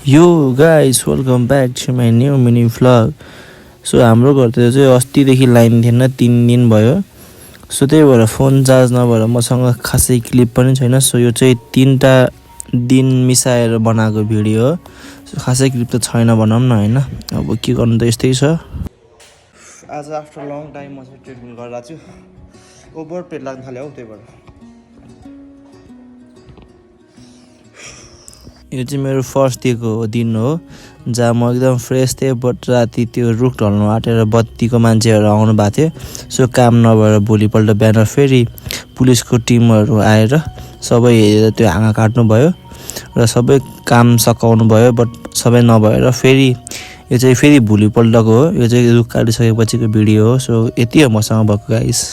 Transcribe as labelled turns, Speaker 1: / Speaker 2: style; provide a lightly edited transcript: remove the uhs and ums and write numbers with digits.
Speaker 1: यो guys welcome back to my new mini vlog. So हाम्रो घरतिर चाहिँ अस्तिदेखि लाइन थिएन 3 दिन भयो। सो त्यही भएर फोन चार्ज नभएर मसँग खासै क्लिप पनि छैन। सो यो चाहिँ 3टा दिन मिसाएर बनाएको भिडियो हो। सो खासै क्लिप त छैन भनौँ न हैन। अब के गर्नु त यस्तै छ। आज आफ्टर लङ टाइम म चाहिँ ट्रेडमिल गरिरहेको छु। ओभर पेट लाग्न थाल्यो हौ त्यही भएर। यो चाहिँ मेरो फर्स्ट डेको दिन हो जहाँ म एकदम फ्रेस थिएँ। बट राति त्यो रुख ढल्नु आँटेर बत्तीको मान्छेहरू आउनु भएको थियो। सो काम नभएर भोलिपल्ट बिहान फेरि पुलिसको टिमहरू आएर सबै हेरेर त्यो हाँगा काट्नु भयो र सबै काम सकाउनु भयो। बट सबै नभएर फेरि यो चाहिँ फेरि भोलिपल्टको हो। यो चाहिँ रुख काटिसकेपछिको भिडियो हो। सो यति हो मसँग भएको गाइस।